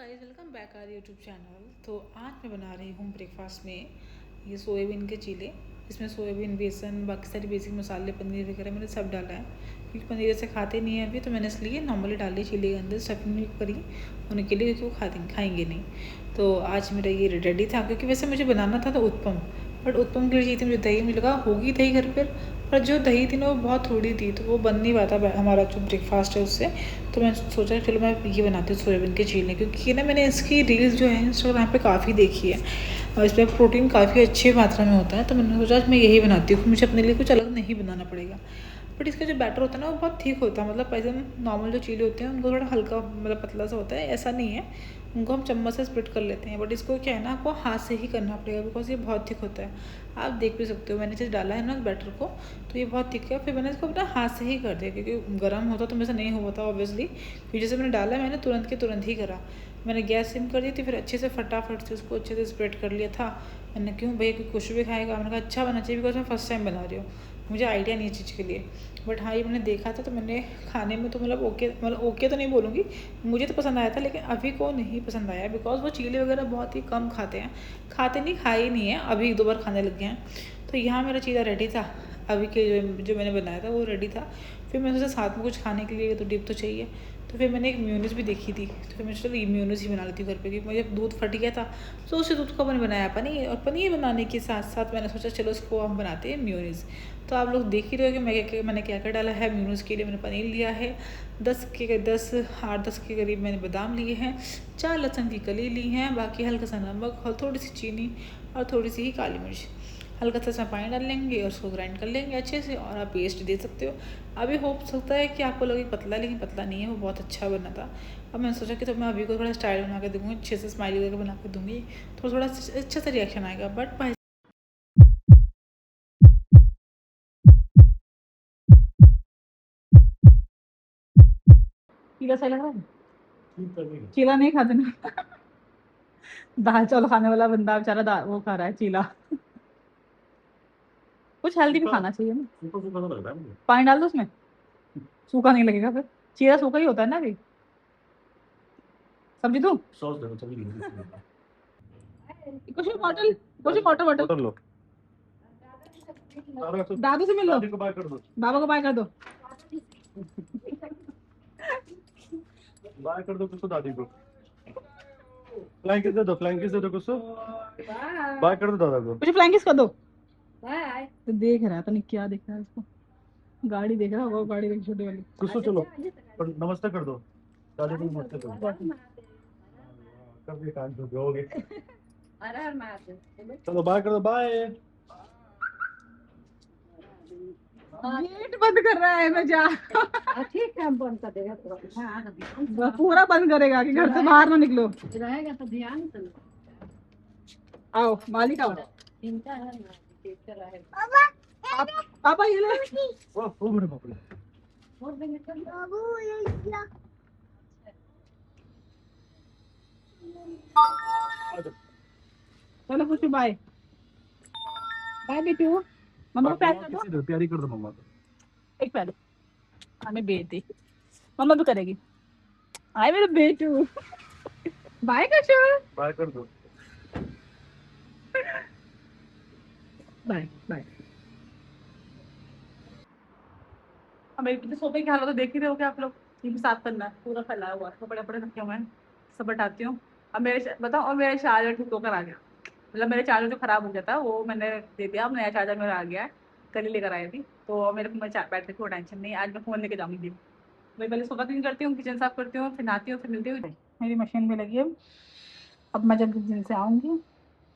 Guys, welcome back our YouTube channel. तो आज मैं बना रही हूँ ब्रेकफास्ट में ये सोयाबीन के चीले। इसमें सोयाबीन, बेसन, बाकी सारे बेसिक मसाले, पनीर वगैरह मैंने सब डाला है क्योंकि पनीर ऐसे खाते नहीं है अभी, तो मैंने इसलिए नॉर्मली डाली चीले के अंदर स्टफिंग करी उनके लिए क्योंकि वो खाएंगे नहीं। तो आज मेरा ये रेडी था क्योंकि वैसे मुझे बनाना था तो उत्पम, बट उत्पम के लिए चाहिए थी मुझे दही। मुझे लगा होगी दही घर पर जो दही थी ना वो बहुत थोड़ी थी, तो वो बन नहीं पाता हमारा जो ब्रेकफास्ट है उससे। तो मैं सोचा चलो मैं ये बनाती हूँ सोयाबीन के चीले, क्योंकि ना मैंने इसकी रील्स जो है इंस्टाग्राम पे काफ़ी देखी है और इसमें प्रोटीन काफ़ी अच्छी मात्रा में होता है। तो मैंने सोचा आज मैं यही बनाती हूँ, मुझे अपने लिए कुछ अलग नहीं बनाना पड़ेगा। बट इसका जो बैटर होता है ना वो बहुत ठीक होता है, मतलब ऐसे नॉर्मल जो चीले होते हैं उनको थोड़ा हल्का मतलब पतला सा होता है, ऐसा नहीं है। उनको हम चम्मच से स्प्लिट कर लेते हैं, बट इसको क्या है ना आपको हाथ से ही करना पड़ेगा बिकॉज ये बहुत थिक होता है। आप देख भी सकते हो मैंने जैसे डाला है ना बैटर को, तो ये बहुत थिक है। फिर मैंने इसको अपना हाथ से ही कर दिया क्योंकि गर्म होता तो मेरे से नहीं होता ऑब्वियसली, क्योंकि जैसे मैंने डाला मैंने तुरंत के तुरंत ही करा। मैंने गैस सिम कर दी थी, फिर अच्छे से फटाफट से उसको अच्छे से स्प्रेड कर लिया था। मैंने क्यों भैया कोई कुछ भी खाएगा, मैंने कहा अच्छा बना चाहिए बिकॉज मैं फर्स्ट टाइम बना रही हूँ, मुझे आइडिया नहीं है चीज़ के लिए। बट हाँ ये मैंने देखा था तो मैंने खाने में तो मतलब ओके तो नहीं बोलूँगी, मुझे तो पसंद आया था, लेकिन अभी को नहीं पसंद आया बिकॉज वो चीले वगैरह बहुत ही कम खाते हैं। खाते नहीं, खाए ही नहीं है, अभी एक दो बार खाने लग गए हैं। तो यहाँ मेरा चीला रेडी था, अभी के जो मैंने बनाया था वो रेडी था। फिर मैंने सोचा साथ में कुछ खाने के लिए तो डिप तो चाहिए, तो फिर मैंने एक म्यूनिस भी देखी थी, तो फिर मैंने सोचा ये म्यूनिस ही बना लेती हूँ घर पे, क्योंकि मुझे दूध फट गया था। तो उसी दूध का मैंने बनाया पनीर, और पनीर बनाने के साथ साथ मैंने सोचा चलो इसको हम बनाते हैं म्यूनिस। तो आप लोग देख ही रहे हो कि मैंने क्या क्या डाला है। म्यूनिस के लिए मैंने पनीर लिया है 10 के करीब, मैंने बादाम लिए हैं, 4 लहसुन की कली ली हैं, बाकी हल्का सा नमक और थोड़ी सी चीनी और थोड़ी सी ही काली मिर्च। हल्का सा इसमें पानी डाल लेंगे और उसको ग्राइंड कर लेंगे अच्छे से, और आप पेस्ट दे सकते हो। अभी हो सकता है कि आपको लगे पतला, लेकिन पतला नहीं है, वो बहुत अच्छा बना था। अब मैंने सोचा कि तो मैं अभी को थोड़ा स्टाइल बना के दूँगी, अच्छे से स्माइली वगैरह बना के दूँगी, तो थोड़ा अच्छा सा रिएक्शन आएगा। बट भाई चीला सही लग रहा है, चीला नहीं खाते ना। दाल चावल खाने वाला बंदा बेचारा वो खा रहा है चीला। कुछ हेल्दी भी खाना चाहिए ना। सूखा सूखा तो लग रहा है मुझे, पानी डाल दो उसमें, सूखा नहीं लगेगा फिर, चीला सूखा ही होता है ना अभी। सब्जी दूं, सॉस दे दो, सब्जी कुछ भी बॉटल, कुछ भी वाटर बॉटल लो। दादू से मिल लो, दादी को बाय कर दो, बाबा को बाय कर दो। बाय कर दो कुछ दादी को, फ्लाइंग किस दे दो, फ्लाइंग किस दे दो कुछ, बाय कर दो दादा को, कुछ फ्लाइंग किस कर दो। बाय तो देख रहा है, पता नहीं क्या देख रहा है इसको, गाड़ी देख रहा होगा, गाड़ी देख छोटी वाली कुछ। चलो नमस्ते कर दो, दादी को नमस्ते कर दो, कर दिया कान धो दोगे। चलो बाय कर दो, बाय। गेट बंद कर रहा है, मैं जा। ठीक है हम बंद कर देगा, पूरा बंद करेगा कि घर से बाहर ना निकलो, रहेगा तो ध्यान से। आओ मालिक आओ, चिंता है ना, पापा पापा ये ले, ओ मेरे बाप रे, बाबू ये क्या, चलो खुशी बाय, बाय बेटू। मम्मा को प्यार कर दो, प्यारी कर दो मम्मा को, एक प्यार, हमें बेटी मम्मा भी करेगी। आए मेरे बेटू, बाय कर शो, बाय कर दो, बाय बाय। अब मेरे सोफे की हालत तो देख ही रहे हो क्या आप लोग, ये भी साफ करना है, पूरा फैला हुआ है, कपड़े कपड़े रखे हुए हैं, सब हटाती हूँ। अब बताओ, और मेरा चार्जर ठीक होकर आ गया, मतलब मेरे चार्जर जो खराब हो गया था वो मैंने दे दिया, अब नया चार्जर मेरा आ गया है, कल ही लेकर आई थी। तो मेरे को मैं बैटरी को टेंशन नहीं, आज मैं फ़ोन लेके जाऊँगी। मैं पहले सोफा क्लीन करती हूँ, किचन साफ करती हूँ, फिर नहाती हूँ, फिर मिलती हूँ। मेरी मशीन भी लगी है, अब मैं जब जिम से आऊँगी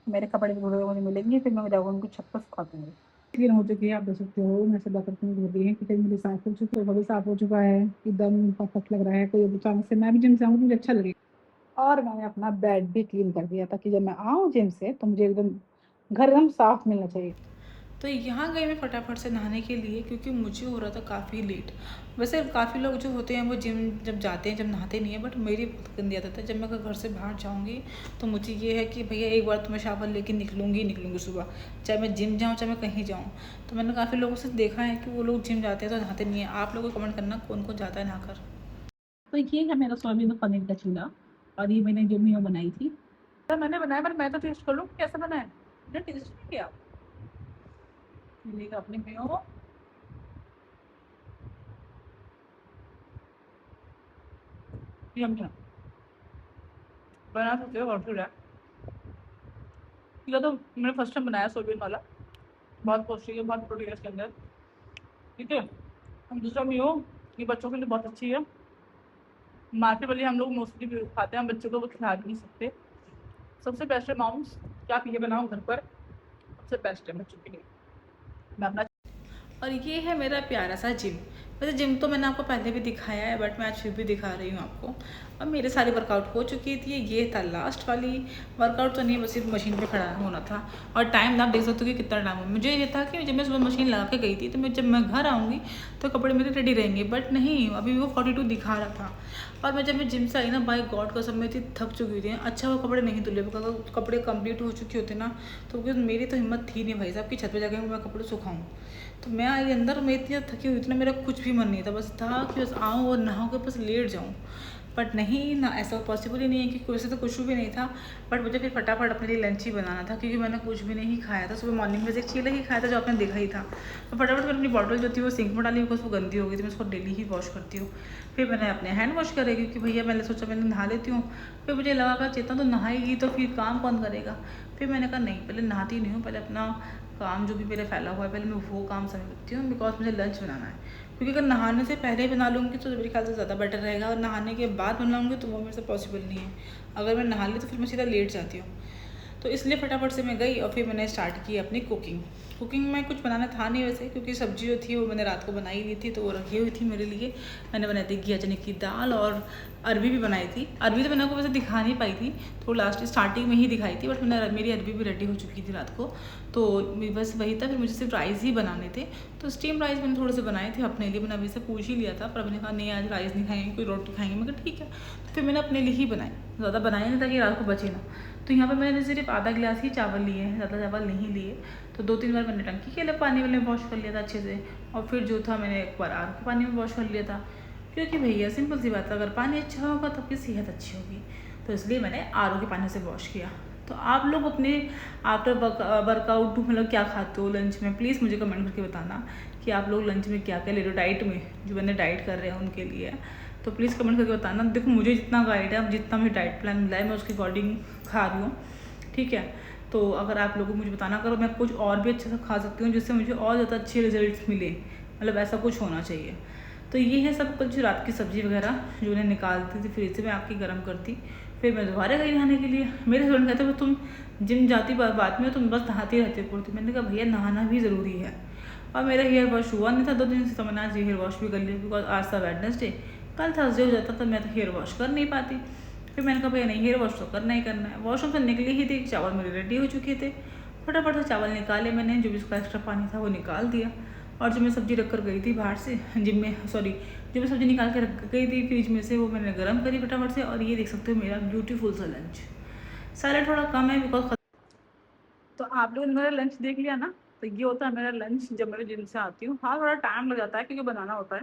मेरे कपड़े धुले हुए मुझे मिलेंगे, फिर मैं जाऊँगी उनको छत पर सुखा दूँगी। क्लीन हो चुकी है, आप देख सकते हो, मैं सब बर्तन धो दिए हैं, किचन मेरी साफ हो चुकी है, वो भी साफ हो चुका है, एकदम परफेक्ट लग रहा है। कोई अचानक से मैं भी जिम से आऊँगी मुझे अच्छा लगेगा। और मैंने अपना बेड भी क्लीन कर दिया ताकि जब मैं आऊँ जिम से तो मुझे एकदम घर एकदम साफ मिलना चाहिए। तो यहाँ गई मैं फटाफट से नहाने के लिए क्योंकि मुझे हो रहा था काफ़ी लेट। वैसे काफ़ी लोग जो होते हैं वो जिम जब जाते हैं जब नहाते नहीं है, बट मेरी बहुत गंदी आदत है, जब मैं घर से बाहर जाऊँगी तो मुझे ये है कि भैया एक बार तो मैं शावर लेके निकलूँगी सुबह, चाहे मैं जिम जाऊँ चाहे मैं कहीं जाऊँ। तो मैंने काफ़ी लोगों से देखा है कि वो लोग जिम जाते हैं तो नहाते नहीं है। आप लोग को कमेंट करना कौन कौन जाता है नहाकर। तो ये है मेरा सोयाबीन और पनीर का चीला, और ये मैंने जो मियो बनाई थी, तो मैंने बनाया, पर मैं तो टेस्ट कर लूँ कैसा बना है। मैंने टेस्ट नहीं किया। लेगा अपने मियो, यम यम बना सकते हो, और है। ये तो मैंने फर्स्ट टाइम बनाया सोयाबीन वाला, बहुत पौष्टिक है, बहुत प्रोटीन है इसके अंदर। ठीक है। हम दूसरा मियो, ये बच्चों के लिए बहुत अच्छी है। मार्केट वाली हम लोग मोस्टली खाते हैं, हम बच्चों को वो खिला भी नहीं सकते। सबसे बेस्ट है मॉम्स, क्या आप ये बनाओ घर पर, सबसे बेस्ट है बच्चों के लिए। मैं अपना, और ये है मेरा प्यारा सा जिम। वैसे जिम तो मैंने आपको पहले भी दिखाया है, बट मैं आज फिर भी दिखा रही हूँ आपको। अब मेरे सारी वर्कआउट हो चुकी थी, ये था लास्ट वाली वर्कआउट, तो नहीं बस सिर्फ मशीन पे खड़ा होना था। और टाइम आप देख सकते हो कि कितना टाइम हो। मुझे ये था कि जब मैं सुबह मशीन लगा के गई थी, तो मैं जब मैं घर आऊँगी तो कपड़े मेरे रेडी रहेंगे, बट नहीं, अभी वो 42 दिखा रहा था। और मैं जब मैं जिम से आई ना, बाय गॉड कसम मैं इतनी थक चुकी थी। अच्छा वो कपड़े नहीं धुले, बिकॉज कपड़े कंप्लीट हो चुके होते ना, तो मेरी तो हिम्मत थी नहीं भाई साहब की छत पे जाके मैं कपड़े सुखाऊँ। तो मैं आई अंदर, मैं इतनी थकी हुई थी ना, मेरा कुछ भी मन नहीं था, बस था कि बस आऊँ और नहाओ के बस लेट जाऊँ। बट नहीं ना, ऐसा पॉसिबल ही नहीं है, क्योंकि वैसे तो कुछ भी नहीं था। बट मुझे फिर फटाफट अपने लिए लंच ही बनाना था, क्योंकि मैंने कुछ भी नहीं खाया था। सुबह मॉर्निंग में से एक चीला ही खाया था, जो आपने देखा ही था। तो फटाफट मैंने अपनी बॉटल जो थी वो सिंक में डाली, बिकॉज वो गंदी हो गई थी, मैं उसको डेली ही वॉश करती हूँ। फिर मैंने अपने हैंड वॉश करे, क्योंकि भैया मैंने सोचा मैंने नहा लेती हूँ। फिर मुझे लगा कि चेतना तो नहाएगी तो फिर काम कौन करेगा। फिर मैंने कहा नहीं, पहले नहाती नहीं हूँ, पहले अपना काम जो भी मेरा फैला हुआ है पहले मैं वो काम समझती हूँ, बिकॉज मुझे लंच बनाना है। क्योंकि अगर नहाने से पहले बना लूँगी तो मेरे ख्याल से ज़्यादा बेटर रहेगा, और नहाने के बाद बनाऊँगी तो वो मेरे से पॉसिबल नहीं है। अगर मैं नहा ली तो फिर मैं सीधा लेट जाती हूँ। तो इसलिए फटाफट से मैं गई और फिर मैंने स्टार्ट की अपनी कुकिंग। कुकिंग में कुछ बनाना था नहीं वैसे, क्योंकि सब्जी जो थी वो मैंने रात को बनाई ली थी, तो वो रखी हुई थी मेरे लिए। मैंने बनाई थी घिया चने की दाल, और अरबी भी बनाई थी। अरबी तो मैंने आपको वैसे दिखा नहीं पाई थी, तो लास्ट स्टार्टिंग में ही दिखाई थी, बट मैंने मेरी अरबी भी रेडी हो चुकी थी रात को। तो बस वही था, फिर मुझे सिर्फ राइस ही बनाने थे। तो स्टीम राइस मैंने थोड़े से बनाए थे अपने लिए, मैंने अभी से पूछ ही लिया था, पर मैंने कहा नहीं आज राइस नहीं खाएंगे, कोई रोटी खाएंगे। मैं कहा ठीक है। तो फिर मैंने अपने लिए ही बनाए, ज़्यादा बनाए नहीं ताकि रात को बचे ना। तो यहाँ पे मैंने सिर्फ आधा गिलास ही चावल लिए हैं, ज़्यादा चावल नहीं लिए। तो 2-3 बार मैंने टंकी के लिए पानी वाले में वॉश कर लिया था अच्छे से, और फिर जो था मैंने एक बार आर के पानी में वॉश कर लिया था। क्योंकि भैया सिंपल सी बात है, अगर पानी अच्छा होगा तो आपकी सेहत अच्छी होगी। तो इसलिए मैंने आर के पानी से वॉश किया। तो आप लोग अपने आफ्टर वर्कआउट मतलब क्या खाते हो लंच में, प्लीज़ मुझे कमेंट करके बताना कि आप लोग लंच में क्या क्या ले रहे हो डाइट में, जो मैंने डाइट कर रहे हैं उनके लिए। तो प्लीज़ कमेंट करके बताना। देखो मुझे जितना गाइड है, जितना मुझे डाइट प्लान मिला है, मैं उसके अकॉर्डिंग खा रही हूँ। ठीक है। तो अगर आप लोगों को मुझे बताना करो, मैं कुछ और भी अच्छे से खा सकती हूँ जिससे मुझे और ज़्यादा अच्छे रिजल्ट्स मिले, मतलब ऐसा कुछ होना चाहिए। तो ये है सब कुछ रात की सब्ज़ी वगैरह जो उन्हें निकालती थी फ्रिज से, मैं आपकी गर्म करती। फिर मैं दोबारा गई नहाने के लिए। मेरे हस्बैंड कहते हो तुम जिम जाती बाद में तुम बस नहाती रहती हो पूर्ति। मैंने कहा भैया नहाना भी ज़रूरी है। और मेरा हेयर वॉश हुआ नहीं था 2 दिन से, तो मैंने आज हेयर वॉश भी कर लिया, बिकॉज आज था वेडनेसडे। कल थर्सडे हो जाता तो मैं तो हेयर वॉश कर नहीं पाती। फिर मैंने कहा भैया नहीं, हेयर वॉश तो करना ही करना है। वॉशरूम से निकली ही थी, चावल मेरे रेडी हो चुके थे। फटाफट से चावल निकाले मैंने, जो भी उसका एक्स्ट्रा पानी था वो निकाल दिया। और जो मैं सब्ज़ी रख कर गई थी बाहर से जिम में, सॉरी जो मैं सब्ज़ी निकाल के रख गई थी फ्रिज में से, वो मैंने गर्म करी फटाफट से। और ये देख सकते हो मेरा ब्यूटीफुल सा लंच। सैलड थोड़ा कम है बिकॉज, तो आप लोगों ने मेरा लंच देख लिया ना। तो ये होता है मेरा लंच जब मैं जिम से आती हूँ। हाँ थोड़ा टाइम लग जाता है क्योंकि बनाना होता है।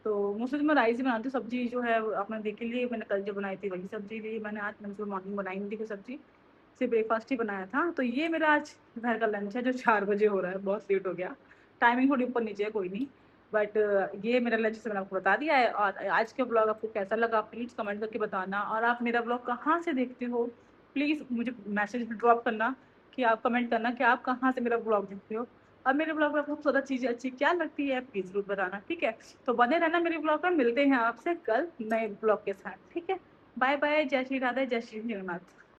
तो मोस्टली मैं राइस ही बनाती हूँ। सब्जी जो है आपने देख ली, मैंने कल जो बनाई थी वही सब्जी ली मैंने आज। मैंने सुबह मॉर्निंग बनाई नहीं थी कोई सब्जी, सिर्फ ब्रेकफास्ट ही बनाया था। तो ये मेरा आज घर का लंच है जो 4 बजे हो रहा है, बहुत लेट हो गया। टाइमिंग थोड़ी ऊपर नीचे है, कोई नहीं। बट ये मेरा लंच से मैंने आपको बता दिया है। और आज का ब्लॉग आपको कैसा लगा प्लीज़ कमेंट करके बताना। और आप मेरा ब्लॉग कहाँ से देखते हो प्लीज़ मुझे मैसेज ड्रॉप करना, कि आप कमेंट करना कि आप कहाँ से मेरा ब्लॉग देखते हो। और मेरे ब्लॉग में आपको ज़्यादा चीज़ें अच्छी क्या लगती है प्लीज़ ज़रूर बताना, ठीक है। तो बने रहना मेरे ब्लॉग में, मिलते हैं आपसे कल नए ब्लॉग के साथ, ठीक है। बाय बाय, जय श्री राधे, जय श्री जगन्नाथ।